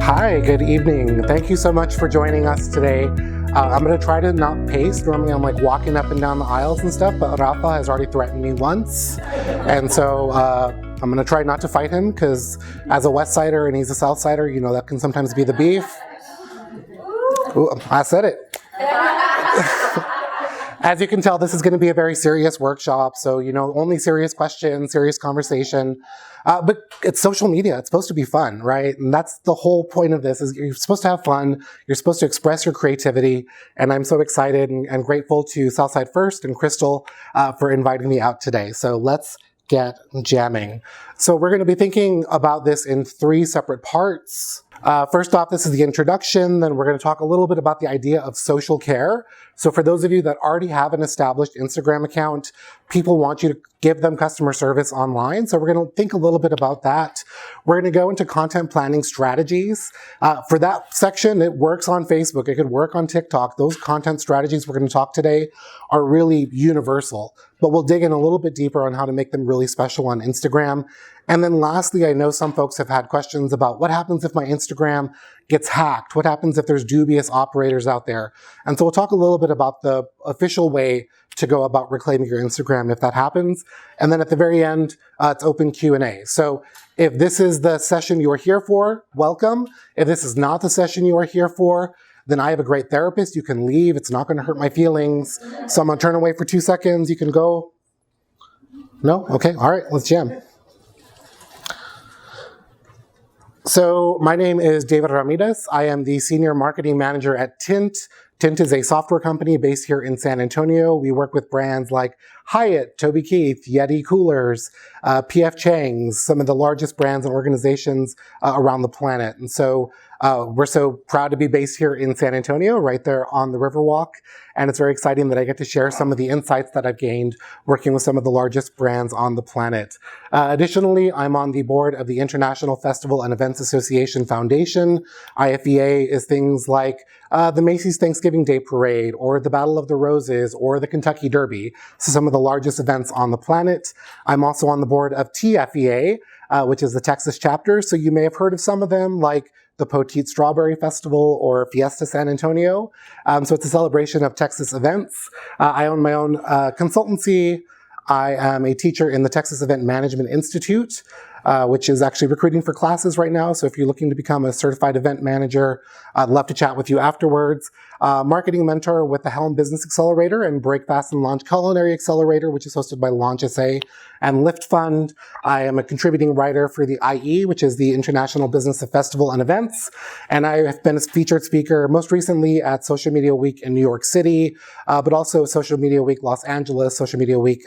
Hi, good evening. Thank you so much for joining us today. I'm going to try to not pace. Normally I'm like walking up and down the aisles and stuff, but Rafa has already threatened me once. And so I'm going to try not to fight him because as a West Sider and he's a South Sider, you know, that can sometimes be the beef. Ooh, I said it. As you can tell, this is going to be a very serious workshop. So, you know, only serious questions, serious conversation. But it's social media. It's supposed to be fun, right? And that's the whole point of this is you're supposed to have fun. You're supposed to express your creativity. And I'm so excited and grateful to Southside First and Crystal for inviting me out today. So let's get jamming. So we're going to be thinking about this in 3 separate parts. First off, this is the introduction. Then we're going to talk a little bit about the idea of social care. So for those of you that already have an established Instagram account, people want you to give them customer service online. So we're going to think a little bit about that. We're going to go into content planning strategies. For that section, it works on Facebook. It could work on TikTok. Those content strategies we're going to talk today are really universal, but we'll dig in a little bit deeper on how to make them really special on Instagram. And then lastly, I know some folks have had questions about what happens if my Instagram gets hacked? What happens if there's dubious operators out there? And so we'll talk a little bit about the official way to go about reclaiming your Instagram if that happens. And then at the very end, it's open Q&A. So if this is the session you are here for, welcome. If this is not the session you are here for, then I have a great therapist. You can leave. It's not going to hurt my feelings. So I'm going to turn away for 2 seconds. You can go. No? Okay. All right. Let's jam. So my name is David Ramirez. I am the Senior Marketing Manager at TINT. TINT is a software company based here in San Antonio. We work with brands like Hyatt, Toby Keith, Yeti Coolers, PF Chang's, some of the largest brands and organizations around the planet. And so we're so proud to be based here in San Antonio, right there on the Riverwalk. And it's very exciting that I get to share some of the insights that I've gained working with some of the largest brands on the planet. Additionally, I'm on the board of the International Festival and Events Association Foundation. IFEA is things like the Macy's Thanksgiving Day Parade, or the Battle of the Roses, or the Kentucky Derby. So some of the largest events on the planet. I'm also on the board of TFEA, which is the Texas chapter. So you may have heard of some of them, like the Poteet Strawberry Festival or Fiesta San Antonio. So it's a celebration of Texas events. I own my own consultancy. I am a teacher in the Texas Event Management Institute, which is actually recruiting for classes right now. So if you're looking to become a certified event manager, I'd love to chat with you afterwards. Marketing mentor with the Helm Business Accelerator and Break Fast and Launch Culinary Accelerator, which is hosted by Launch SA and Lift Fund. I am a contributing writer for the IE, which is the International Business of Festival and Events. And I have been a featured speaker most recently at Social Media Week in New York City, but also Social Media Week Los Angeles, Social Media Week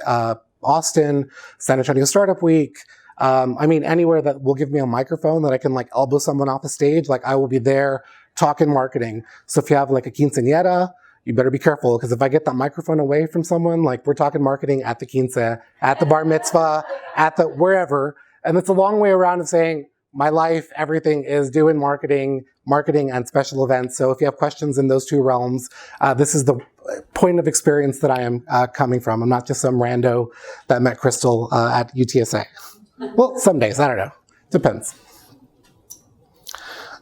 Austin, San Antonio Startup Week. I mean, anywhere that will give me a microphone that I can like elbow someone off the stage, like I will be there talking marketing. So if you have like a quinceañera, you better be careful, because if I get that microphone away from someone, like we're talking marketing at the quince, at the bar mitzvah, at the wherever. And it's a long way around of saying my life, everything is doing marketing and special events. So if you have questions in those 2 realms, this is the point of experience that I am coming from. I'm not just some rando that met Crystal at UTSA. Well, some days, I don't know. Depends.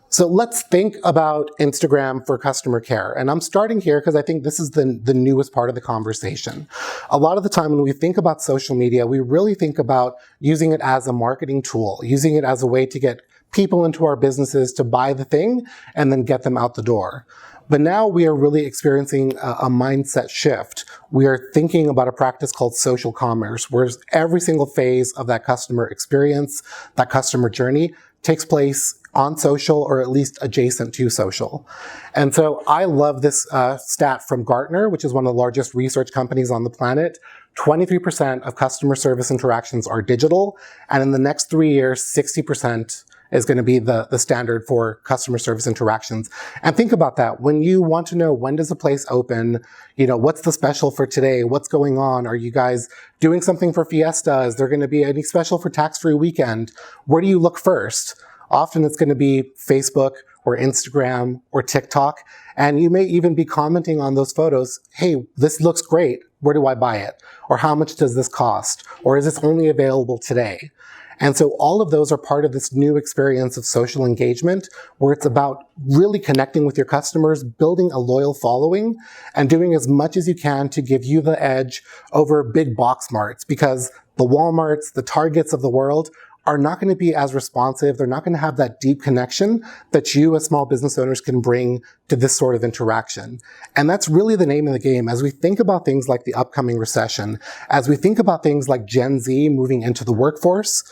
So let's think about Instagram for customer care. And I'm starting here because I think this is the newest part of the conversation. A lot of the time when we think about social media, we really think about using it as a marketing tool, using it as a way to get people into our businesses to buy the thing and then get them out the door. But now we are really experiencing a mindset shift. We are thinking about a practice called social commerce, where every single phase of that customer experience, that customer journey, takes place on social or at least adjacent to social. And so I love this stat from Gartner, which is one of the largest research companies on the planet. 23% of customer service interactions are digital, and in the next 3 years, 60% is going to be the standard for customer service interactions. And think about that. When you want to know when does a place open, you know, what's the special for today? What's going on? Are you guys doing something for Fiesta? Is there going to be any special for tax-free weekend? Where do you look first? Often it's going to be Facebook or Instagram or TikTok. And you may even be commenting on those photos. Hey, this looks great. where do I buy it? Or how much does this cost? Or is this only available today? And so all of those are part of this new experience of social engagement, where it's about really connecting with your customers, building a loyal following, and doing as much as you can to give you the edge over big box marts, because the Walmarts, the Targets of the world are not going to be as responsive. They're not going to have that deep connection that you as small business owners can bring to this sort of interaction. And that's really the name of the game. As we think about things like the upcoming recession, as we think about things like Gen Z moving into the workforce,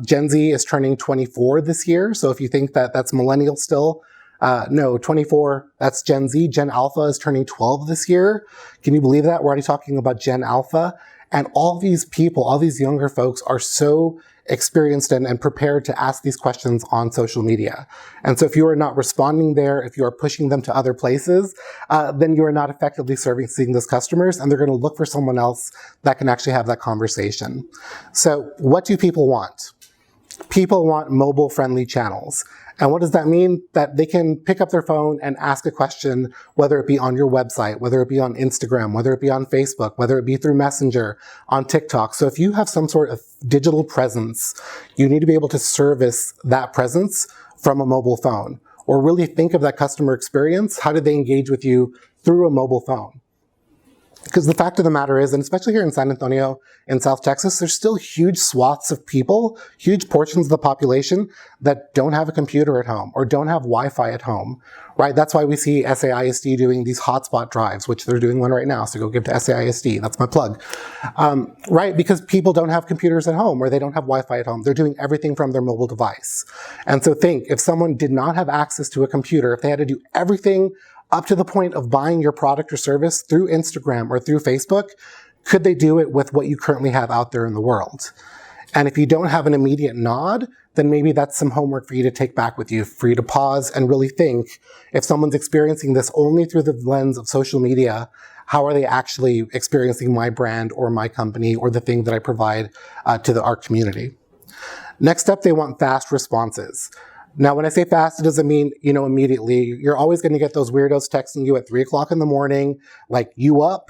Gen Z is turning 24 this year. So if you think that that's millennial still, no, 24, that's Gen Z. Gen Alpha is turning 12 this year. Can you believe that? We're already talking about Gen Alpha. And all these people, all these younger folks are so experienced and prepared to ask these questions on social media. And so if you are not responding there, if you are pushing them to other places, then you are not effectively servicing those customers, and they're going to look for someone else that can actually have that conversation. So what do people want? People want mobile-friendly channels. And what does that mean? That they can pick up their phone and ask a question, whether it be on your website, whether it be on Instagram, whether it be on Facebook, whether it be through Messenger, on TikTok. So if you have some sort of digital presence, you need to be able to service that presence from a mobile phone, or really think of that customer experience. How do they engage with you through a mobile phone? Because the fact of the matter is, and especially here in San Antonio, in South Texas, there's still huge swaths of people, huge portions of the population that don't have a computer at home or don't have Wi-Fi at home, right? That's why we see SAISD doing these hotspot drives, which they're doing one right now. So go give to SAISD. That's my plug, right? Because people don't have computers at home or they don't have Wi-Fi at home. They're doing everything from their mobile device. And so think, if someone did not have access to a computer, if they had to do everything up to the point of buying your product or service through Instagram or through Facebook, could they do it with what you currently have out there in the world? And if you don't have an immediate nod, then maybe that's some homework for you to take back with you, for you to pause and really think, if someone's experiencing this only through the lens of social media, how are they actually experiencing my brand or my company or the thing that I provide to our community? Next up, they want fast responses. Now, when I say fast, it doesn't mean, immediately. You're always going to get those weirdos texting you at 3 o'clock in the morning, like, you up?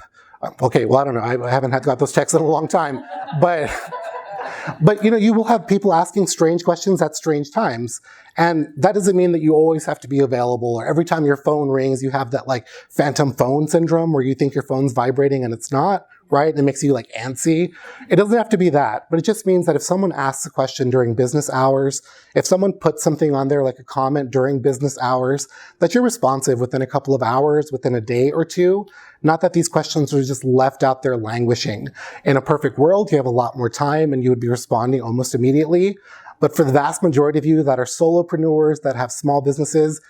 Okay, well, I don't know. I haven't got those texts in a long time. But you will have people asking strange questions at strange times. And that doesn't mean that you always have to be available, or every time your phone rings, you have that like phantom phone syndrome where you think your phone's vibrating and it's not, right? And it makes you like antsy. It doesn't have to be that, but it just means that if someone asks a question during business hours, if someone puts something on there like a comment during business hours, that you're responsive within a couple of hours, within a day or two. Not that these questions are just left out there languishing. In a perfect world, you have a lot more time and you would be responding almost immediately. But for the vast majority of you that are solopreneurs, that have small businesses,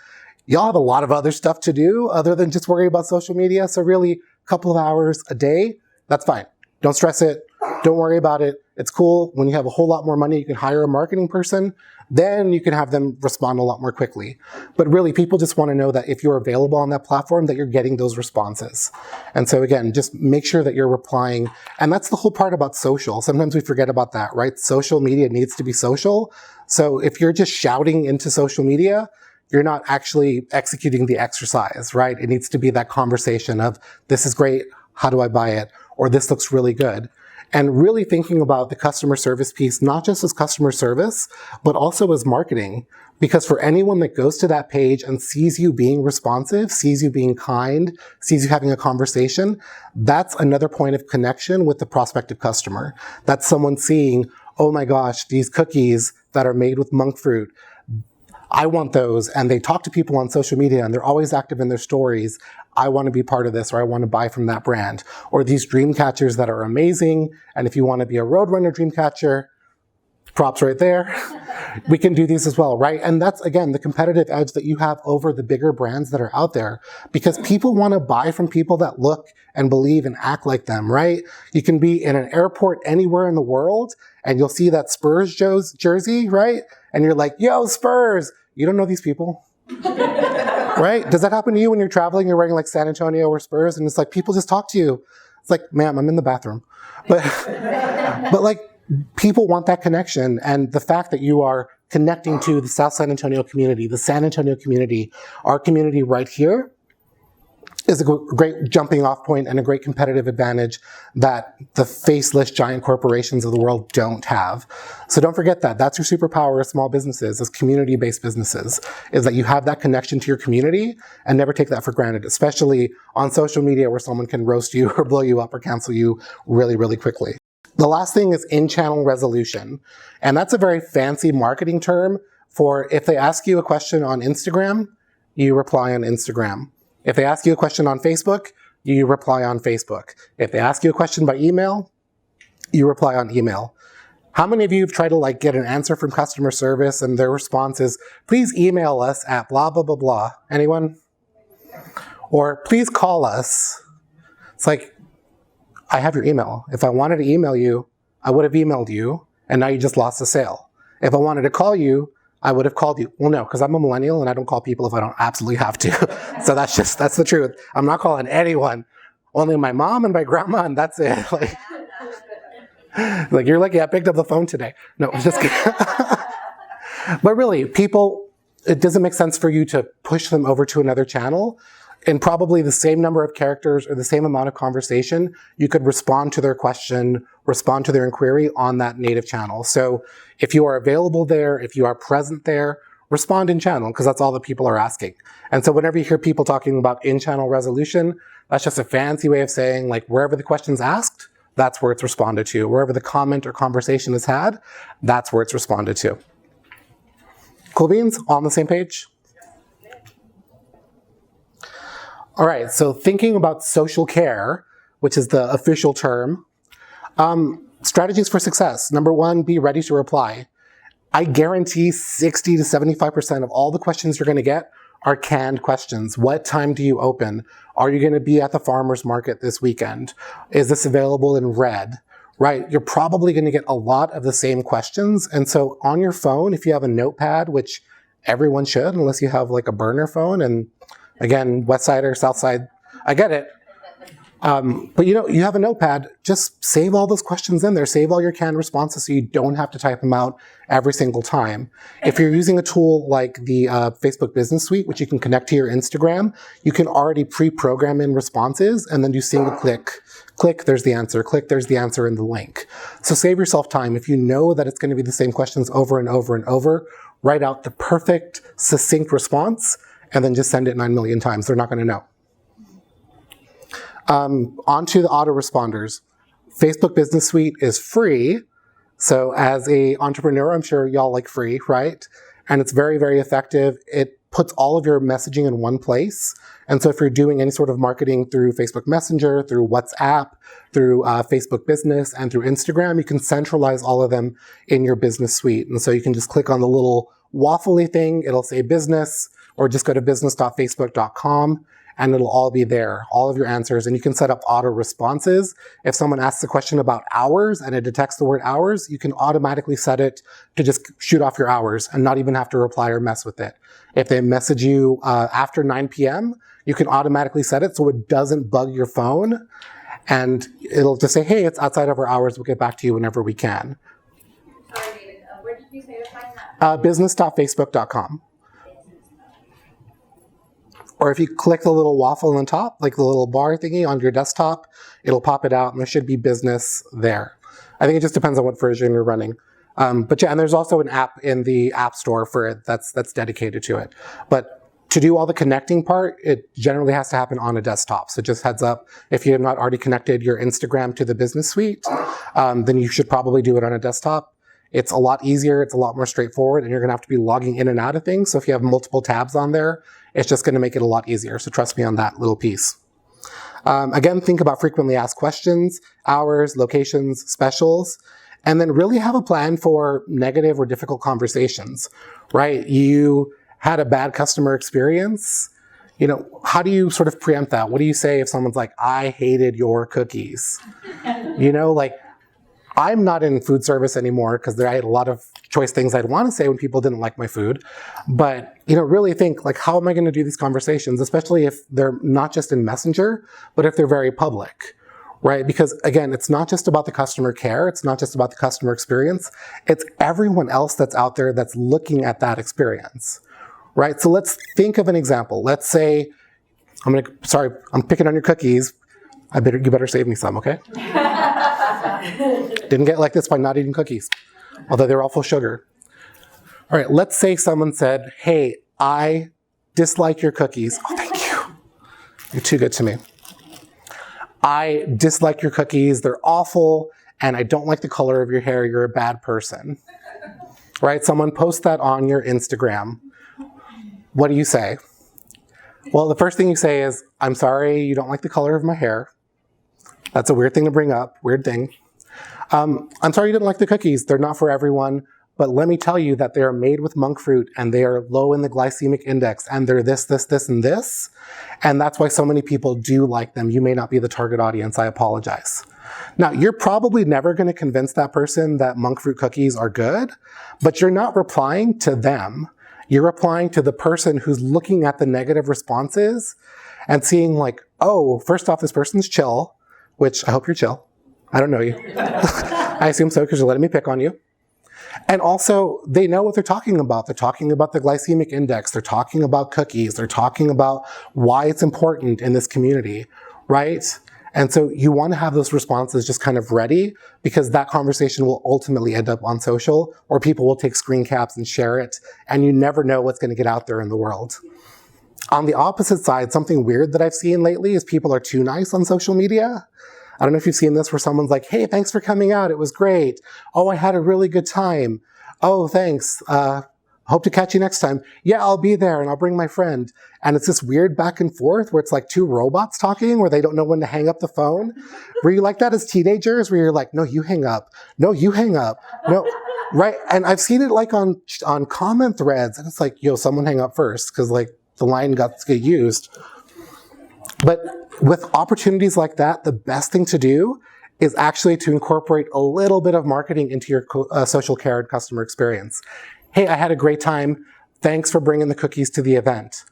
y'all have a lot of other stuff to do other than just worry about social media. So really, a couple of hours a day, that's fine. Don't stress it. Don't worry about it. It's cool. When you have a whole lot more money, you can hire a marketing person. Then you can have them respond a lot more quickly. But really, people just want to know that if you're available on that platform, that you're getting those responses. And so again, just make sure that you're replying. And that's the whole part about social. Sometimes we forget about that, right? Social media needs to be social. So if you're just shouting into social media, you're not actually executing the exercise, right? It needs to be that conversation of, this is great. How do I buy it? Or this looks really good. And really thinking about the customer service piece, not just as customer service, but also as marketing. Because for anyone that goes to that page and sees you being responsive, sees you being kind, sees you having a conversation, that's another point of connection with the prospective customer. That's someone seeing, oh my gosh, these cookies that are made with monk fruit, I want those. And they talk to people on social media and they're always active in their stories. I want to be part of this, or I want to buy from that brand. Or these dream catchers that are amazing. And if you want to be a Roadrunner dream catcher, props right there. We can do these as well, right? And that's, again, the competitive edge that you have over the bigger brands that are out there, because people want to buy from people that look and believe and act like them, right? You can be in an airport anywhere in the world and you'll see that Spurs jersey, right? And you're like, yo, Spurs. You don't know these people. Right? Does that happen to you when you're traveling, you're wearing like San Antonio or Spurs, and it's like people just talk to you? It's like, ma'am, I'm in the bathroom. But like, people want that connection. And the fact that you are connecting to the South San Antonio community, the San Antonio community, our community right here, is a great jumping off point and a great competitive advantage that the faceless giant corporations of the world don't have. So don't forget that. That's your superpower of small businesses, as community-based businesses, is that you have that connection to your community and never take that for granted, especially on social media where someone can roast you or blow you up or cancel you really, really quickly. The last thing is in-channel resolution. And that's a very fancy marketing term for if they ask you a question on Instagram, you reply on Instagram. If they ask you a question on Facebook, you reply on Facebook. If they ask you a question by email, you reply on email. How many of you have tried to get an answer from customer service and their response is, please email us at blah, blah, blah, blah. Anyone? Or please call us. It's like, I have your email. If I wanted to email you, I would have emailed you, and now you just lost the sale. If I wanted to call you, I would have called you. Well, no, because I'm a millennial and I don't call people if I don't absolutely have to. So that's the truth. I'm not calling anyone. Only my mom and my grandma, and that's it. Like you're lucky I picked up the phone today. No, I'm just kidding. But really, people, it doesn't make sense for you to push them over to another channel. In probably the same number of characters or the same amount of conversation, you could respond to their question, respond to their inquiry on that native channel. So if you are available there, if you are present there, respond in channel, because that's all that people are asking. And so whenever you hear people talking about in-channel resolution, that's just a fancy way of saying wherever the question's asked, that's where it's responded to. Wherever the comment or conversation is had, that's where it's responded to. Cool beans? All on the same page? All right, so thinking about social care, which is the official term, strategies for success. Number one, be ready to reply. I guarantee 60 to 75% of all the questions you're going to get are canned questions. What time do you open? Are you going to be at the farmer's market this weekend? Is this available in red? Right, you're probably going to get a lot of the same questions. And so on your phone, if you have a notepad, which everyone should, unless you have a burner phone, and again, West Side or South Side, I get it. But you have a notepad, just save all those questions in there. Save all your canned responses so you don't have to type them out every single time. If you're using a tool like the Facebook Business Suite, which you can connect to your Instagram, you can already pre-program in responses and then do single click. Click, there's the answer. Click, there's the answer in the link. So save yourself time. If you know that it's going to be the same questions over and over and over, write out the perfect, succinct response and then just send it 9 million times. They're not going to know. Onto the autoresponders. Facebook Business Suite is free. So as an entrepreneur, I'm sure y'all like free, right? And it's very, very effective. It puts all of your messaging in one place. And so if you're doing any sort of marketing through Facebook Messenger, through WhatsApp, through Facebook Business, and through Instagram, you can centralize all of them in your business suite. And so you can just click on the little waffly thing. It'll say business, or just go to business.facebook.com and it'll all be there, all of your answers. And you can set up auto responses. If someone asks a question about hours and it detects the word hours, you can automatically set it to just shoot off your hours and not even have to reply or mess with it. If they message you after 9 p.m., you can automatically set it so it doesn't bug your phone. And it'll just say, hey, it's outside of our hours. We'll get back to you whenever we can. Sorry, David. Where did you say to find that? Business.facebook.com. Or if you click the little waffle on the top, like the little bar thingy on your desktop, it'll pop it out and there should be business there. I think it just depends on what version you're running. But yeah, and there's also an app in the App Store for it that's dedicated to it. But to do all the connecting part, it generally has to happen on a desktop. So just heads up, if you have not already connected your Instagram to the business suite, then you should probably do it on a desktop. It's a lot easier, it's a lot more straightforward, and you're gonna have to be logging in and out of things. So if you have multiple tabs on there, it's just gonna make it a lot easier. So trust me on that little piece. Again, think about frequently asked questions, hours, locations, specials, and then really have a plan for negative or difficult conversations, right? You had a bad customer experience. How do you sort of preempt that? What do you say if someone's like, I hated your cookies? I'm not in food service anymore because I had a lot of choice things I'd want to say when people didn't like my food. But, really think how am I going to do these conversations, especially if they're not just in Messenger, but if they're very public, right? Because again, it's not just about the customer care. It's not just about the customer experience. It's everyone else that's out there that's looking at that experience, right? So let's think of an example. Let's say Sorry, I'm picking on your cookies. You better save me some, okay? Didn't get like this by not eating cookies, although they're all full of sugar. All right, let's say someone said, hey, I dislike your cookies. Oh, thank you. You're too good to me. I dislike your cookies. They're awful, and I don't like the color of your hair. You're a bad person. Right? Someone posts that on your Instagram. What do you say? Well, the first thing you say is, I'm sorry you don't like the color of my hair. That's a weird thing to bring up, weird thing. I'm sorry you didn't like the cookies. They're not for everyone, but let me tell you that they are made with monk fruit and they are low in the glycemic index and they're this, and this. And that's why so many people do like them. You may not be the target audience, I apologize. Now, you're probably never going to convince that person that monk fruit cookies are good, but you're not replying to them. You're replying to the person who's looking at the negative responses and seeing like, oh, first off, this person's chill, which I hope you're chill. I don't know you. I assume so because you're letting me pick on you. And also, they know what they're talking about. They're talking about the glycemic index. They're talking about cookies. They're talking about why it's important in this community, right? And so you want to have those responses just kind of ready because that conversation will ultimately end up on social or people will take screen caps and share it. And you never know what's going to get out there in the world. On the opposite side, something weird that I've seen lately is people are too nice on social media. I don't know if you've seen this where someone's like, hey, thanks for coming out. It was great. Oh, I had a really good time. Oh, thanks. Hope to catch you next time. Yeah, I'll be there and I'll bring my friend. And it's this weird back and forth where it's like two robots talking where they don't know when to hang up the phone. Were you like that as teenagers where you're like, no, you hang up. No, you hang up. No, right? And I've seen it like on comment threads and it's like, yo, someone hang up first because like the line got to get used. But with opportunities like that, the best thing to do is actually to incorporate a little bit of marketing into your social care and customer experience. Hey, I had a great time. Thanks for bringing the cookies to the event.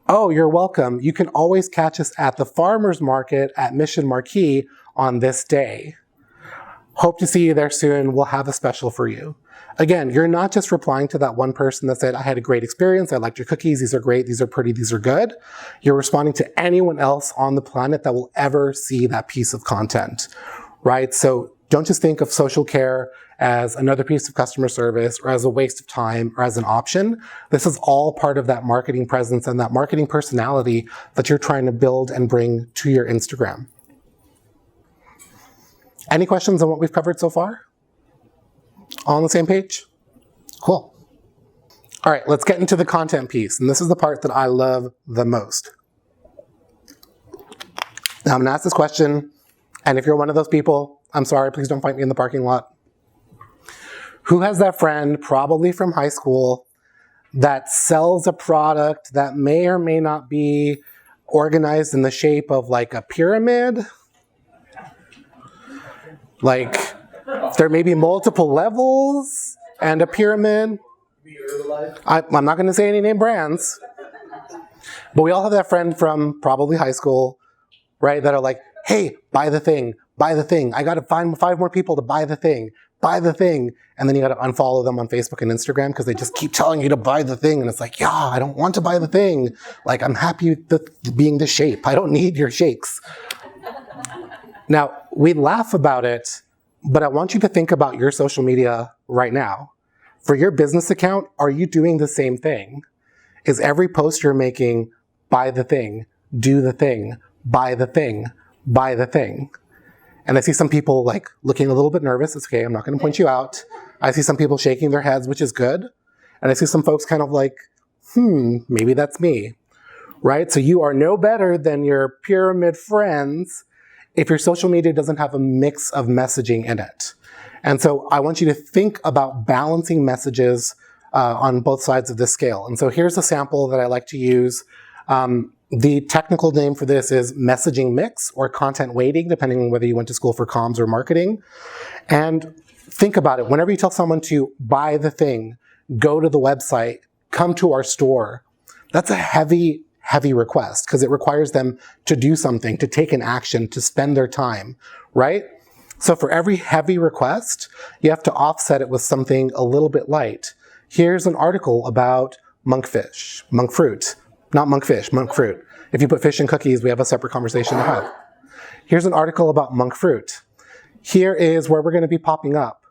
Oh, you're welcome. You can always catch us at the farmer's market at Mission Marquee on this day. Hope to see you there soon. We'll have a special for you. Again, you're not just replying to that one person that said, I had a great experience. I liked your cookies. These are great. These are pretty. These are good. You're responding to anyone else on the planet that will ever see that piece of content, right? So don't just think of social care as another piece of customer service or as a waste of time or as an option. This is all part of that marketing presence and that marketing personality that you're trying to build and bring to your Instagram. Any questions on what we've covered so far? All on the same page? Cool. All right, let's get into the content piece. And this is the part that I love the most. Now I'm gonna ask this question, and if you're one of those people, I'm sorry, please don't fight me in the parking lot. Who has that friend, probably from high school, that sells a product that may or may not be organized in the shape of like a pyramid? Like, there may be multiple levels and a pyramid. I'm not going to say any name brands, but we all have that friend from probably high school, right, that are like, hey, buy the thing, buy the thing. I got to find 5 more people to buy the thing, buy the thing. And then you got to unfollow them on Facebook and Instagram because they just keep telling you to buy the thing. And it's like, yeah, I don't want to buy the thing. Like, I'm happy with being the shape. I don't need your shakes. Now, we laugh about it, but I want you to think about your social media right now. For your business account, are you doing the same thing? Is every post you're making, buy the thing, do the thing, buy the thing, buy the thing? And I see some people like looking a little bit nervous. It's okay, I'm not gonna point you out. I see some people shaking their heads, which is good. And I see some folks kind of like, maybe that's me, right? So you are no better than your pyramid friends if your social media doesn't have a mix of messaging in it. And so I want you to think about balancing messages on both sides of this scale. And so here's a sample that I like to use. The technical name for this is messaging mix or content weighting, depending on whether you went to school for comms or marketing. And think about it. Whenever you tell someone to buy the thing, go to the website, come to our store, that's a heavy request because it requires them to do something, to take an action, to spend their time, right? So for every heavy request, you have to offset it with something a little bit light. Here's an article about monk fruit. Not monkfish, monk fruit. If you put fish in cookies, we have a separate conversation to have. Here's an article about monk fruit. Here is where we're going to be popping up.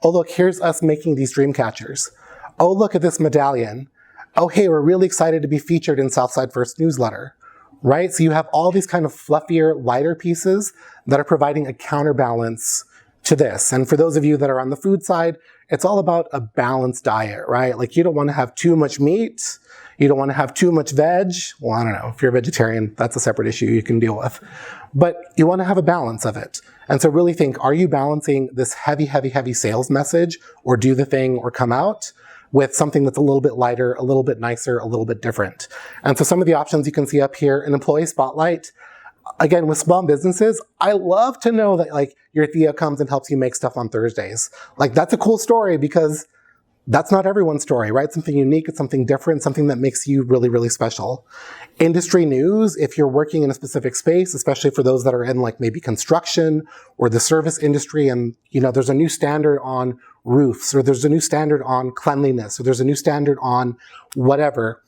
Oh, look, here's us making these dream catchers. Oh, look at this medallion. Oh, hey, we're really excited to be featured in Southside First newsletter, right? So you have all these kind of fluffier, lighter pieces that are providing a counterbalance to this. And for those of you that are on the food side, it's all about a balanced diet, right? Like you don't want to have too much meat. You don't want to have too much veg. Well, I don't know. If you're a vegetarian, that's a separate issue you can deal with. But you want to have a balance of it. And so really think, are you balancing this heavy, heavy, heavy sales message or do the thing or come out with something that's a little bit lighter, a little bit nicer, a little bit different? And so some of the options you can see up here, an employee spotlight. Again, with small businesses, I love to know that like your Thea comes and helps you make stuff on Thursdays. Like that's a cool story because that's not everyone's story, right? Something unique, it's something different, something that makes you really, really special. Industry news, if you're working in a specific space, especially for those that are in like maybe construction or the service industry, and you know, there's a new standard on roofs, or there's a new standard on cleanliness, or there's a new standard on whatever.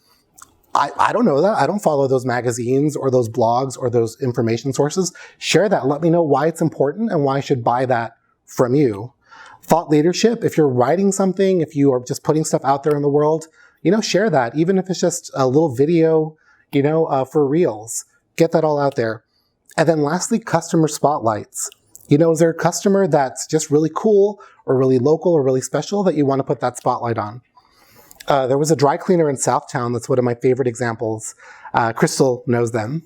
I don't know that. I don't follow those magazines or those blogs or those information sources. Share that. Let me know why it's important and why I should buy that from you. Thought leadership, if you're writing something, if you are just putting stuff out there in the world, you know, share that. Even if it's just a little video, you know, for reels. Get that all out there. And then lastly, customer spotlights. You know, is there a customer that's just really cool or really local or really special that you want to put that spotlight on? There was a dry cleaner in Southtown that's one of my favorite examples. Crystal knows them.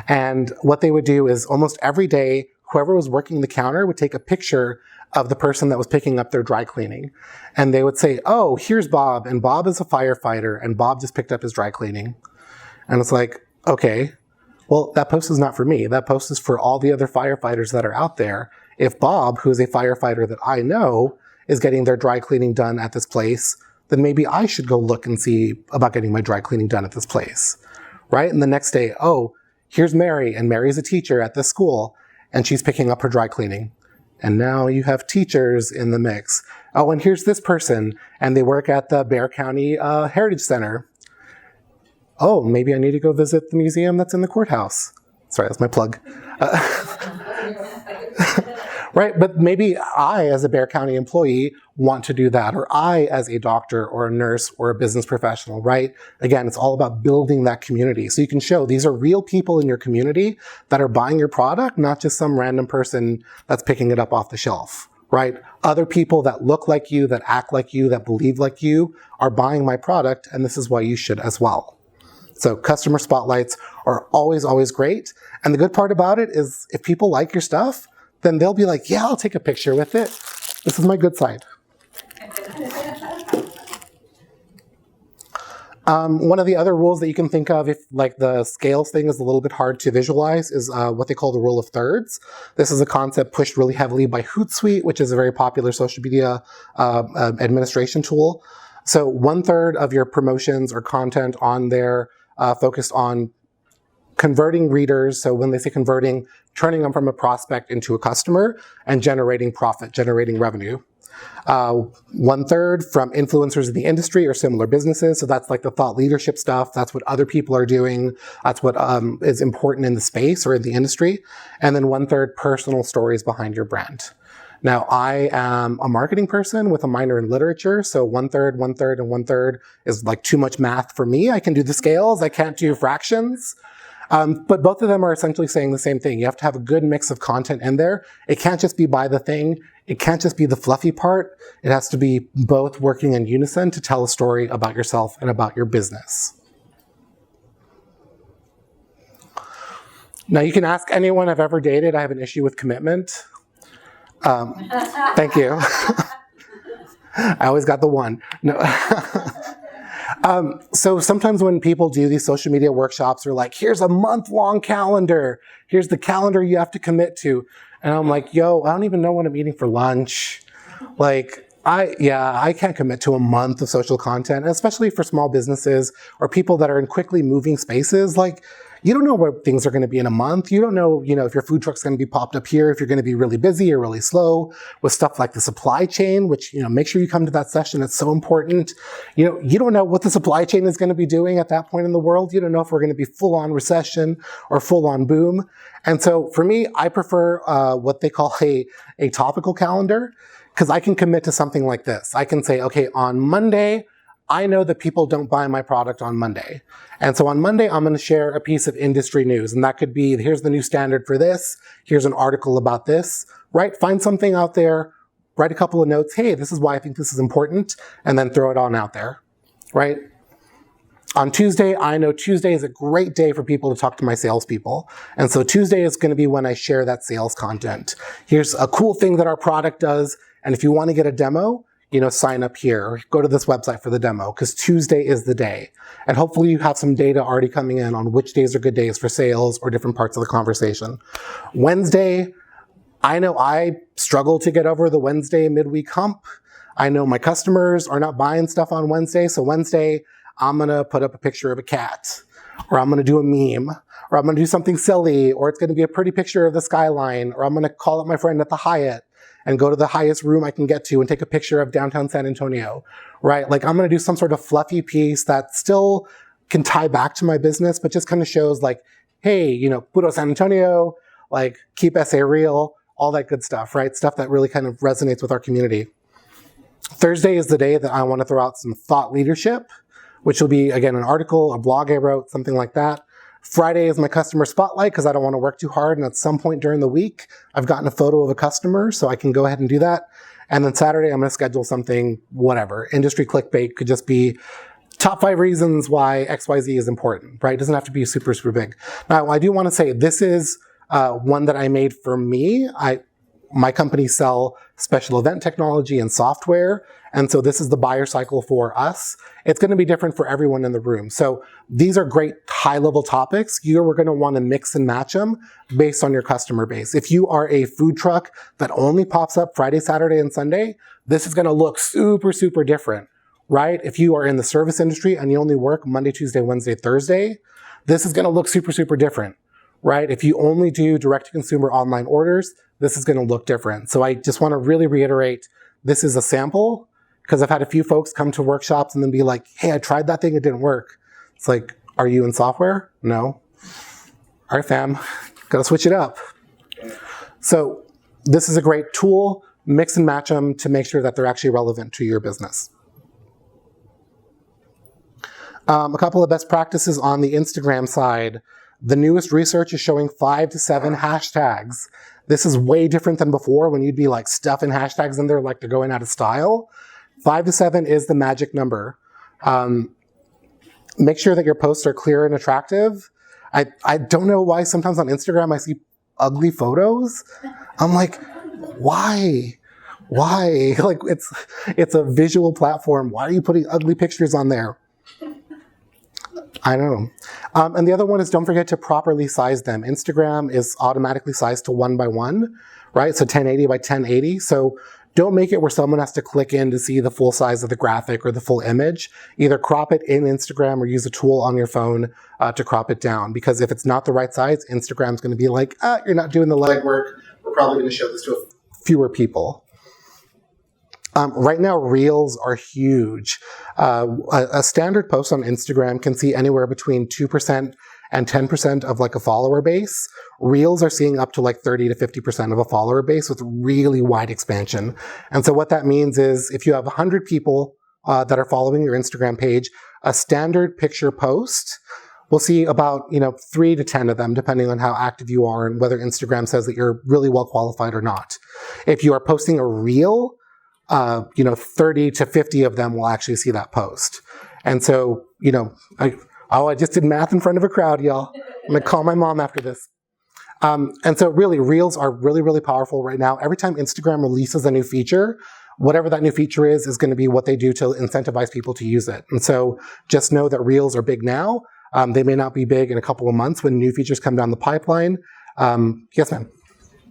And what they would do is almost every day, whoever was working the counter would take a picture of the person that was picking up their dry cleaning. And they would say, oh, here's Bob, and Bob is a firefighter, and Bob just picked up his dry cleaning. And it's like, okay, well, that post is not for me. That post is for all the other firefighters that are out there. If Bob, who is a firefighter that I know, is getting their dry cleaning done at this place, then maybe I should go look and see about getting my dry cleaning done at this place, right? And the next day, oh, here's Mary, and Mary's a teacher at this school, and she's picking up her dry cleaning. And now you have teachers in the mix. Oh, and here's this person, and they work at the Bexar County Heritage Center. Oh, maybe I need to go visit the museum that's in the courthouse. Sorry, that's my plug. Right, but maybe I, as a Bexar County employee, want to do that, or I, as a doctor or a nurse or a business professional, right? Again, it's all about building that community. So you can show these are real people in your community that are buying your product, not just some random person that's picking it up off the shelf, right? Other people that look like you, that act like you, that believe like you are buying my product, and this is why you should as well. So customer spotlights are always, always great. And the good part about it is if people like your stuff, then they'll be like, yeah, I'll take a picture with it. This is my good side. One of the other rules that you can think of if like the scales thing is a little bit hard to visualize is what they call the rule of thirds. This is a concept pushed really heavily by Hootsuite, which is a very popular social media administration tool. So 1/3 of your promotions or content on there focused on converting readers. So when they say converting, turning them from a prospect into a customer and generating profit, generating revenue. 1/3 from influencers in the industry or similar businesses. So that's like the thought leadership stuff. That's what other people are doing. That's what is important in the space or in the industry. And then 1/3 personal stories behind your brand. Now, I am a marketing person with a minor in literature, so 1/3, 1/3, and 1/3 is like too much math for me. I can do the scales, I can't do fractions. But both of them are essentially saying the same thing. You have to have a good mix of content in there. It can't just be buy the thing. It can't just be the fluffy part. It has to be both working in unison to tell a story about yourself and about your business. Now, you can ask anyone I've ever dated. I have an issue with commitment. Thank you. I always got the one. No. So sometimes when people do these social media workshops, they're like, here's a month-long calendar. Here's the calendar you have to commit to. And I'm like, yo, I don't even know when I'm eating for lunch. Like, I can't commit to a month of social content, especially for small businesses or people that are in quickly moving spaces. Like, You don't know where things are going to be in a month. You don't know, if your food truck's going to be popped up here, if you're going to be really busy or really slow with stuff like the supply chain, which, make sure you come to that session. It's so important. You don't know what the supply chain is going to be doing at that point in the world. You don't know if we're going to be full on recession or full on boom. And so for me, I prefer what they call a topical calendar, because I can commit to something like this. I can say, okay, on Monday, I know that people don't buy my product on Monday. And so on Monday, I'm going to share a piece of industry news. And that could be, here's the new standard for this. Here's an article about this, right? Find something out there, write a couple of notes. Hey, this is why I think this is important. And then throw it on out there, right? On Tuesday, I know Tuesday is a great day for people to talk to my salespeople. And so Tuesday is going to be when I share that sales content. Here's a cool thing that our product does. And if you want to get a demo, sign up here or go to this website for the demo, because Tuesday is the day. And hopefully you have some data already coming in on which days are good days for sales or different parts of the conversation. Wednesday, I know I struggle to get over the Wednesday midweek hump. I know my customers are not buying stuff on Wednesday. So Wednesday, I'm going to put up a picture of a cat, or I'm going to do a meme, or I'm going to do something silly, or it's going to be a pretty picture of the skyline, or I'm going to call up my friend at the Hyatt and go to the highest room I can get to and take a picture of downtown San Antonio, right? Like I'm going to do some sort of fluffy piece that still can tie back to my business, but just kind of shows like, hey, Puro San Antonio, like keep SA real, all that good stuff, right? Stuff that really kind of resonates with our community. Thursday is the day that I want to throw out some thought leadership, which will be, again, an article, a blog I wrote, something like that. Friday is my customer spotlight, because I don't want to work too hard. And at some point during the week, I've gotten a photo of a customer, so I can go ahead and do that. And then Saturday, I'm going to schedule something, whatever. Industry clickbait could just be top 5 reasons why XYZ is important, right? It doesn't have to be super, super big. Now, I do want to say this is one that I made for me. My company sell special event technology and software. And so this is the buyer cycle for us. It's going to be different for everyone in the room. So these are great high-level topics. We're going to want to mix and match them based on your customer base. If you are a food truck that only pops up Friday, Saturday, and Sunday, this is going to look super, super different, right? If you are in the service industry and you only work Monday, Tuesday, Wednesday, Thursday, this is going to look super, super different, right? If you only do direct-to-consumer online orders, this is going to look different. So I just want to really reiterate, this is a sample, because I've had a few folks come to workshops and then be like, hey, I tried that thing, it didn't work. It's like, are you in software? No. All right, fam, gotta switch it up. So this is a great tool, mix and match them to make sure that they're actually relevant to your business. A couple of best practices on the Instagram side. The newest research is showing 5 to 7 hashtags. This is way different than before when you'd be like stuffing hashtags in there like they're going out of style. 5 to 7 is the magic number. Make sure that your posts are clear and attractive. I don't know why sometimes on Instagram I see ugly photos. I'm like, why? Why? Like it's a visual platform. Why are you putting ugly pictures on there? I don't know. And the other one is don't forget to properly size them. Instagram is automatically sized to 1 by 1, right? So 1080 by 1080. So don't make it where someone has to click in to see the full size of the graphic or the full image. Either crop it in Instagram or use a tool on your phone to crop it down. Because if it's not the right size, Instagram's going to be like, you're not doing the legwork. We're probably going to show this to fewer people. Right now, Reels are huge. A standard post on Instagram can see anywhere between 2% and 10% of like a follower base. Reels are seeing up to like 30 to 50% of a follower base with really wide expansion. And so what that means is if you have 100 people that are following your Instagram page, a standard picture post will see about 3 to 10 of them, depending on how active you are and whether Instagram says that you're really well qualified or not. If you are posting a reel, 30 to 50 of them will actually see that post. And so, I just did math in front of a crowd, y'all. I'm going to call my mom after this. And so really, Reels are really, really powerful right now. Every time Instagram releases a new feature, whatever that new feature is going to be what they do to incentivize people to use it. And so just know that Reels are big now. They may not be big in a couple of months when new features come down the pipeline. Yes, ma'am.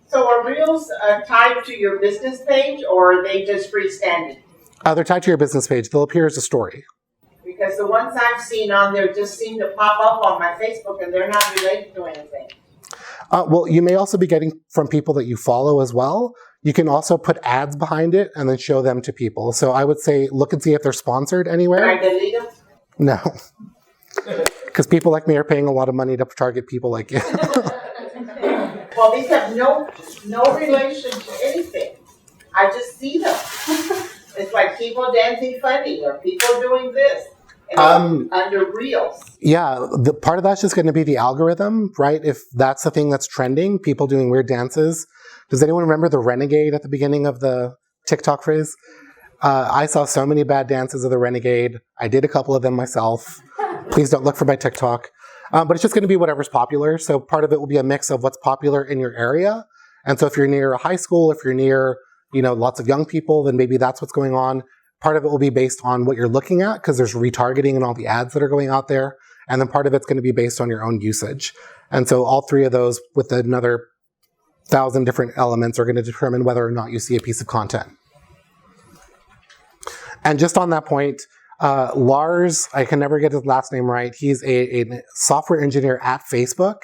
So are Reels tied to your business page, or are they just freestanding? They're tied to your business page. They'll appear as a story. Because Because the ones I've seen on there just seem to pop up on my Facebook and they're not related to anything. Well, you may also be getting from people that you follow as well. You can also put ads behind it and then show them to people. So I would say look and see if they're sponsored anywhere. Can I delete them? No. Because people like me are paying a lot of money to target people like you. Well, these have no relation to anything. I just see them. It's like people dancing funny or people doing this. Under Reels. Yeah, the part of that's just going to be the algorithm, right? If that's the thing that's trending, people doing weird dances. Does anyone remember the renegade at the beginning of the TikTok phrase? I saw so many bad dances of the renegade. I did a couple of them myself. Please don't look for my TikTok. But it's just going to be whatever's popular. So part of it will be a mix of what's popular in your area. And so if you're near a high school, if you're near, lots of young people, then maybe that's what's going on. Part of it will be based on what you're looking at because there's retargeting and all the ads that are going out there. And then part of it's going to be based on your own usage. And so all three of those with another 1,000 different elements are going to determine whether or not you see a piece of content. And just on that point, Lars, I can never get his last name right. He's a software engineer at Facebook.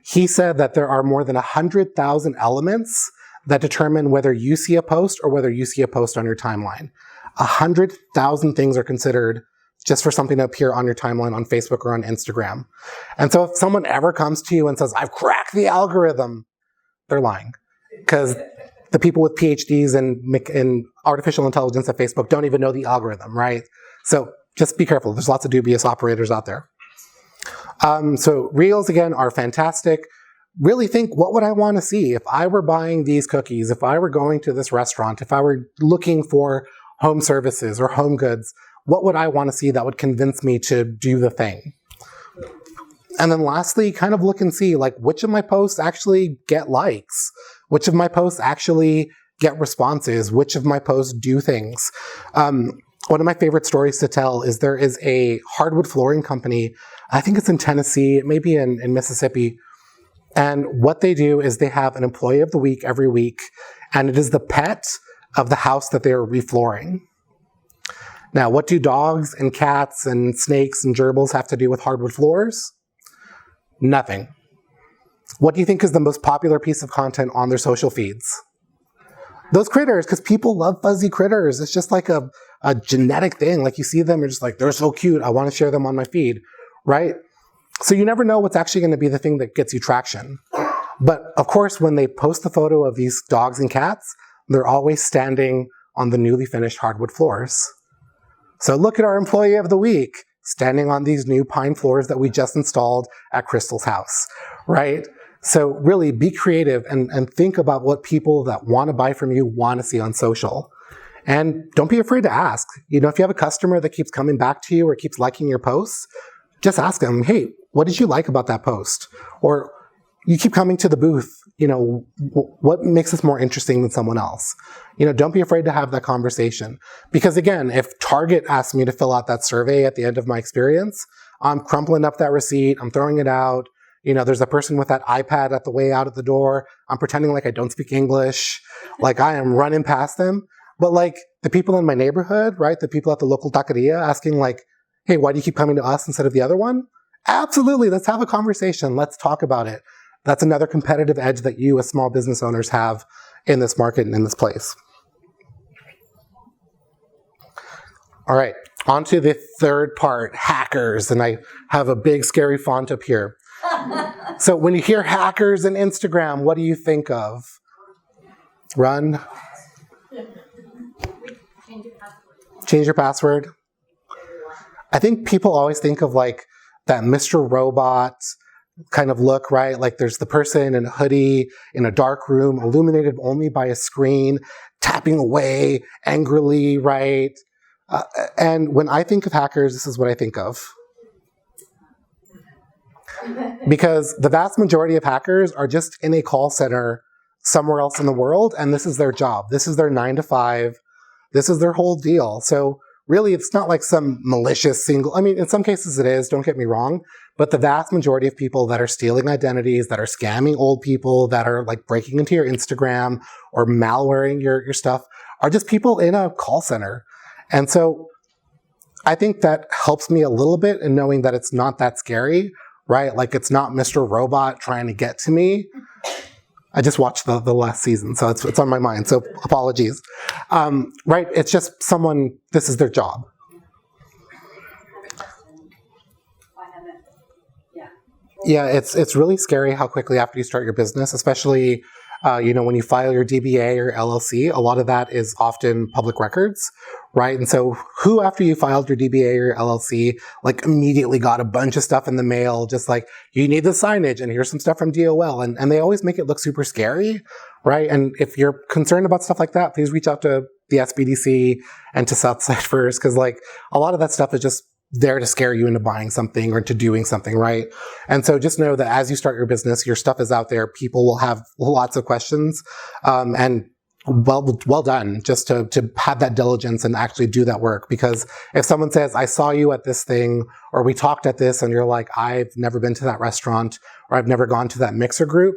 He said that there are more than 100,000 elements that determine whether you see a post or whether you see a post on your timeline. 100,000 things are considered just for something to appear on your timeline on Facebook or on Instagram. And so if someone ever comes to you and says, I've cracked the algorithm, they're lying. Because the people with PhDs in artificial intelligence at Facebook don't even know the algorithm, right? So just be careful. There's lots of dubious operators out there. So Reels, again, are fantastic. Really think, what would I want to see? If I were buying these cookies, if I were going to this restaurant, if I were looking for home services or home goods, what would I want to see that would convince me to do the thing? And then lastly, kind of look and see, like, which of my posts actually get likes? Which of my posts actually get responses? Which of my posts do things? One of my favorite stories to tell is there is a hardwood flooring company, I think it's in Tennessee, it may be in Mississippi, and what they do is they have an employee of the week every week, and it is the pet of the house that they are reflooring. Now, what do dogs and cats and snakes and gerbils have to do with hardwood floors? Nothing. What do you think is the most popular piece of content on their social feeds? Those critters, because people love fuzzy critters. It's just like a genetic thing. Like you see them, you're just like, they're so cute. I want to share them on my feed, right? So you never know what's actually going to be the thing that gets you traction. But of course, when they post the photo of these dogs and cats, they're always standing on the newly finished hardwood floors. So look at our employee of the week standing on these new pine floors that we just installed at Crystal's house, right? So really be creative and think about what people that want to buy from you want to see on social. And don't be afraid to ask. If you have a customer that keeps coming back to you or keeps liking your posts, just ask them, hey, what did you like about that post? Or you keep coming to the booth, what makes this more interesting than someone else? Don't be afraid to have that conversation. Because again, if Target asked me to fill out that survey at the end of my experience, I'm crumpling up that receipt, I'm throwing it out. There's a person with that iPad at the way out of the door. I'm pretending like I don't speak English. Like I am running past them. But like the people in my neighborhood, right? The people at the local taqueria asking like, hey, why do you keep coming to us instead of the other one? Absolutely. Let's have a conversation. Let's talk about it. That's another competitive edge that you as small business owners have in this market and in this place. All right, on to the third part, hackers. And I have a big scary font up here. So when you hear hackers and Instagram, what do you think of? Run. Change your password. I think people always think of like that Mr. Robot kind of look, right? Like there's the person in a hoodie in a dark room, illuminated only by a screen, tapping away angrily, right? And when I think of hackers, this is what I think of. Because the vast majority of hackers are just in a call center somewhere else in the world, and this is their job. This is their 9 to 5. This is their whole deal. So really, it's not like some malicious in some cases it is, don't get me wrong, but the vast majority of people that are stealing identities, that are scamming old people, that are like breaking into your Instagram or malwaring your stuff are just people in a call center. And so I think that helps me a little bit in knowing that it's not that scary, right? Like it's not Mr. Robot trying to get to me. I just watched the last season, so it's on my mind, so apologies. Right, it's just someone, this is their job. Yeah, it's really scary how quickly after you start your business, especially when you file your DBA or LLC, a lot of that is often public records, right? And so who, after you filed your DBA or your LLC, like immediately got a bunch of stuff in the mail, just like, you need the signage and here's some stuff from DOL. And they always make it look super scary, right? And if you're concerned about stuff like that, please reach out to the SBDC and to Southside First, because like a lot of that stuff is just there to scare you into buying something or to doing something, right? And so just know that as you start your business, your stuff is out there. People will have lots of questions, and well done just to have that diligence and actually do that work. Because if someone says, I saw you at this thing, or we talked at this, and you're like, I've never been to that restaurant, or I've never gone to that mixer group,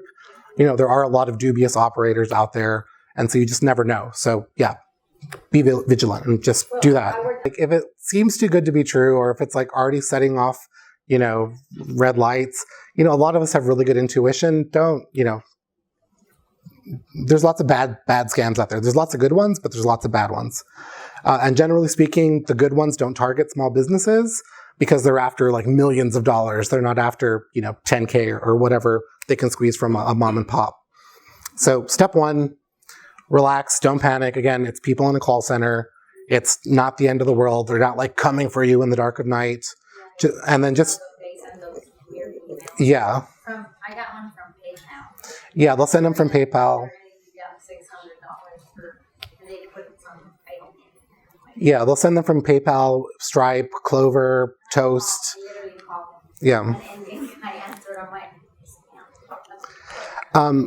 there are a lot of dubious operators out there. And so you just never know. So yeah, be vigilant and just do that. Like if it seems too good to be true, or if it's like already setting off, red lights, a lot of us have really good intuition. There's lots of bad scams out there. There's lots of good ones, but there's lots of bad ones. And generally speaking, the good ones don't target small businesses because they're after like millions of dollars. They're not after, $10K or whatever they can squeeze from a mom and pop. So step one, relax, don't panic. Again, it's people in a call center. It's not the end of the world. They're not like coming for you in the dark of night. And then just, yeah. I got one from PayPal. Yeah, they'll send them from PayPal. Yeah, they'll send them from PayPal, Stripe, Clover, Toast. Yeah.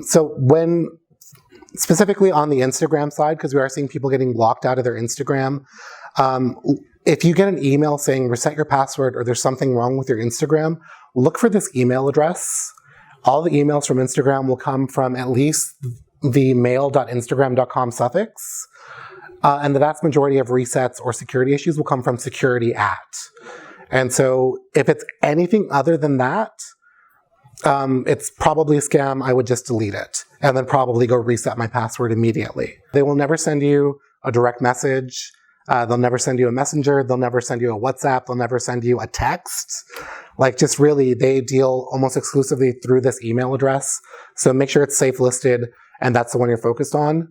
So when, specifically on the Instagram side, because we are seeing people getting locked out of their Instagram, if you get an email saying reset your password or there's something wrong with your Instagram, look for this email address. All the emails from Instagram will come from at least the mail.instagram.com suffix. And the vast majority of resets or security issues will come from security at. And so if it's anything other than that, it's probably a scam. I would just delete it and then probably go reset my password immediately. They will never send you a direct message. They'll never send you a messenger. They'll never send you a WhatsApp. They'll never send you a text. Like just really, they deal almost exclusively through this email address. So make sure it's safe listed and that's the one you're focused on.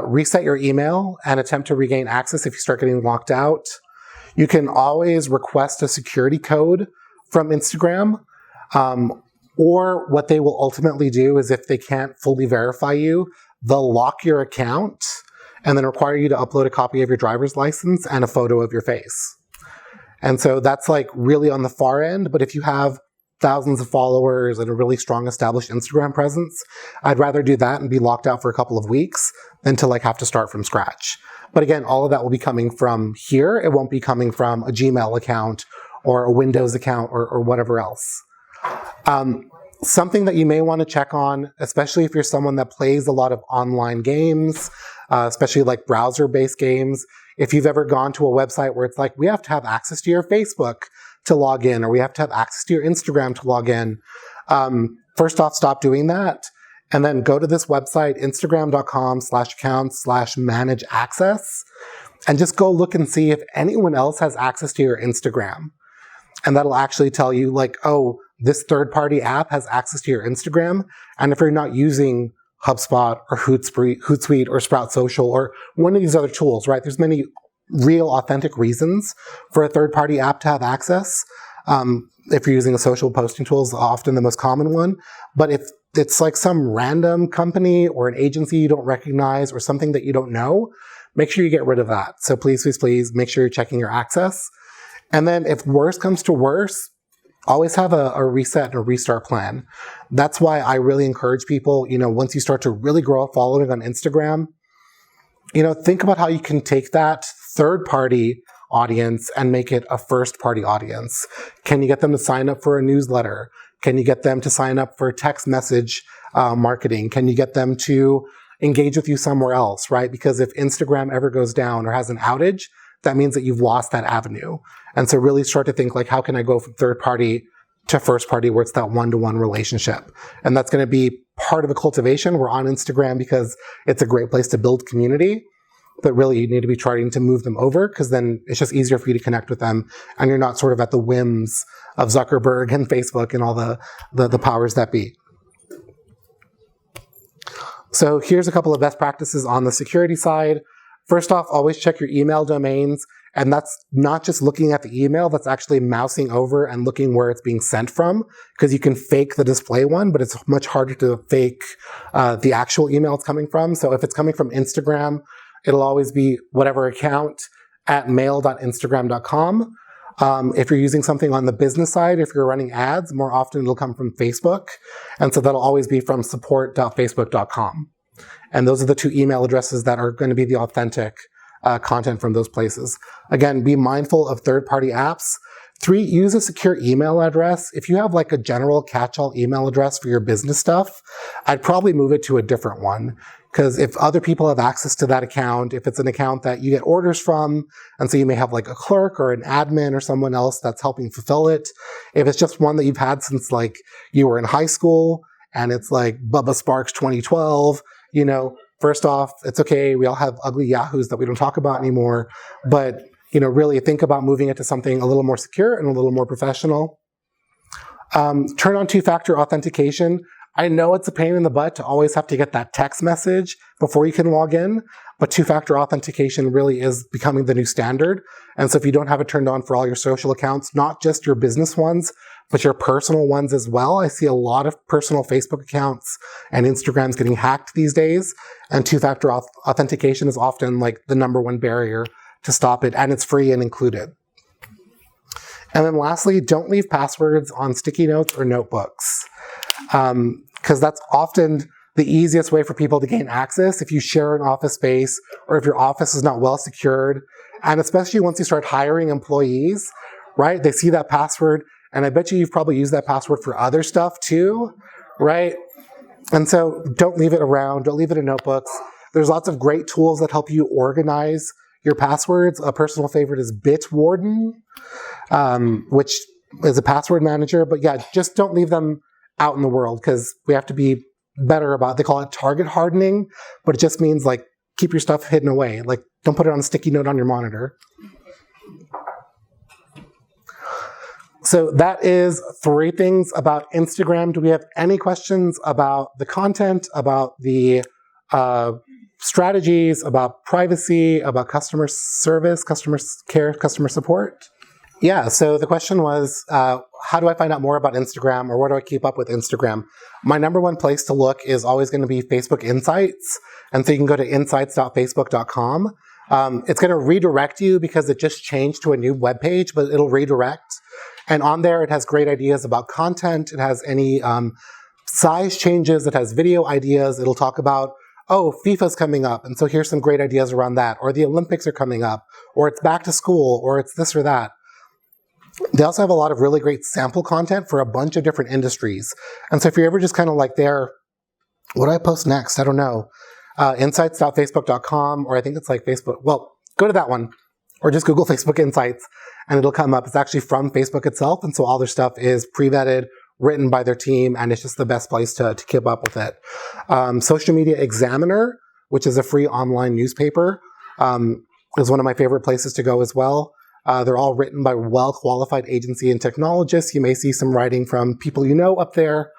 Reset your email and attempt to regain access if you start getting locked out. You can always request a security code from Instagram. Or what they will ultimately do is if they can't fully verify you, they'll lock your account and then require you to upload a copy of your driver's license and a photo of your face. And so that's like really on the far end. But if you have thousands of followers and a really strong established Instagram presence, I'd rather do that and be locked out for a couple of weeks than to like have to start from scratch. But again, all of that will be coming from here. It won't be coming from a Gmail account or a Windows account or whatever else. Something that you may want to check on, especially if you're someone that plays a lot of online games, especially like browser-based games. If you've ever gone to a website where it's like, we have to have access to your Facebook to log in, or we have to have access to your Instagram to log in. First off, stop doing that. And then go to this website, instagram.com/accounts/manage access, and just go look and see if anyone else has access to your Instagram. And that'll actually tell you like, oh, this third-party app has access to your Instagram. And if you're not using HubSpot or Hootsuite or Sprout Social or one of these other tools, right? There's many real authentic reasons for a third-party app to have access. If you're using a social posting tool is often the most common one. But if it's like some random company or an agency you don't recognize or something that you don't know, make sure you get rid of that. So please, please, please make sure you're checking your access. And then if worse comes to worse, always have a reset and a restart plan. That's why I really encourage people, once you start to really grow a following on Instagram, think about how you can take that third-party audience and make it a first-party audience. Can you get them to sign up for a newsletter? Can you get them to sign up for text message marketing? Can you get them to engage with you somewhere else, right? Because if Instagram ever goes down or has an outage, that means that you've lost that avenue. And so really start to think like, how can I go from third party to first party where it's that one-to-one relationship? And that's going to be part of a cultivation. We're on Instagram because it's a great place to build community, but really you need to be trying to move them over, because then it's just easier for you to connect with them and you're not sort of at the whims of Zuckerberg and Facebook and all the powers that be. So here's a couple of best practices on the security side. First off, always check your email domains. And that's not just looking at the email, that's actually mousing over and looking where it's being sent from, because you can fake the display one, but it's much harder to fake the actual email it's coming from. So if it's coming from Instagram, it'll always be whatever account at mail.instagram.com. If you're using something on the business side, if you're running ads, more often it'll come from Facebook. And so that'll always be from support.facebook.com. And those are the two email addresses that are going to be the authentic content from those places. Again, be mindful of third-party apps. 3, use a secure email address. If you have like a general catch-all email address for your business stuff, I'd probably move it to a different one. Because if other people have access to that account, if it's an account that you get orders from, and so you may have like a clerk or an admin or someone else that's helping fulfill it. If it's just one that you've had since like you were in high school and it's like Bubba Sparks 2012, first off, it's okay. We all have ugly Yahoos that we don't talk about anymore. But, really think about moving it to something a little more secure and a little more professional. Turn on two-factor authentication. I know it's a pain in the butt to always have to get that text message before you can log in, but two-factor authentication really is becoming the new standard. And so if you don't have it turned on for all your social accounts, not just your business ones, but your personal ones as well. I see a lot of personal Facebook accounts and Instagrams getting hacked these days, and two-factor authentication is often like the #1 barrier to stop it, and it's free and included. And then lastly, don't leave passwords on sticky notes or notebooks, because that's often the easiest way for people to gain access if you share an office space or if your office is not well secured. And especially once you start hiring employees, right? They see that password, and I bet you've probably used that password for other stuff too, right? And so don't leave it around, don't leave it in notebooks. There's lots of great tools that help you organize your passwords. A personal favorite is Bitwarden, which is a password manager. But yeah, just don't leave them out in the world, because we have to be better about, they call it target hardening, but it just means like keep your stuff hidden away. Like don't put it on a sticky note on your monitor. So that is 3 things about Instagram. Do we have any questions about the content, about the strategies, about privacy, about customer service, customer care, customer support? Yeah, so the question was, how do I find out more about Instagram, or where do I keep up with Instagram? My #1 place to look is always going to be Facebook Insights. And so you can go to insights.facebook.com. It's going to redirect you because it just changed to a new web page, but it'll redirect. And on there, it has great ideas about content. It has any size changes. It has video ideas. It'll talk about, oh, FIFA's coming up, and so here's some great ideas around that. Or the Olympics are coming up, or it's back to school, or it's this or that. They also have a lot of really great sample content for a bunch of different industries. And so if you're ever just kind of like there, what do I post next? I don't know. Insights.facebook.com, or I think it's like Facebook. Well, go to that one, or just Google Facebook Insights, and it'll come up. It's actually from Facebook itself, and so all their stuff is pre-vetted, written by their team, and it's just the best place to keep up with it. Social Media Examiner, which is a free online newspaper, is one of my favorite places to go as well. They're all written by well-qualified agency and technologists. You may see some writing from people you know up there.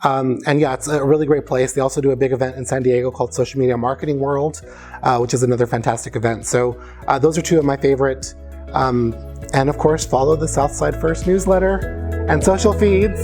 And yeah, it's a really great place. They also do a big event in San Diego called Social Media Marketing World, which is another fantastic event. So those are 2 of my favorite. And of course, follow the Southside First newsletter and social feeds.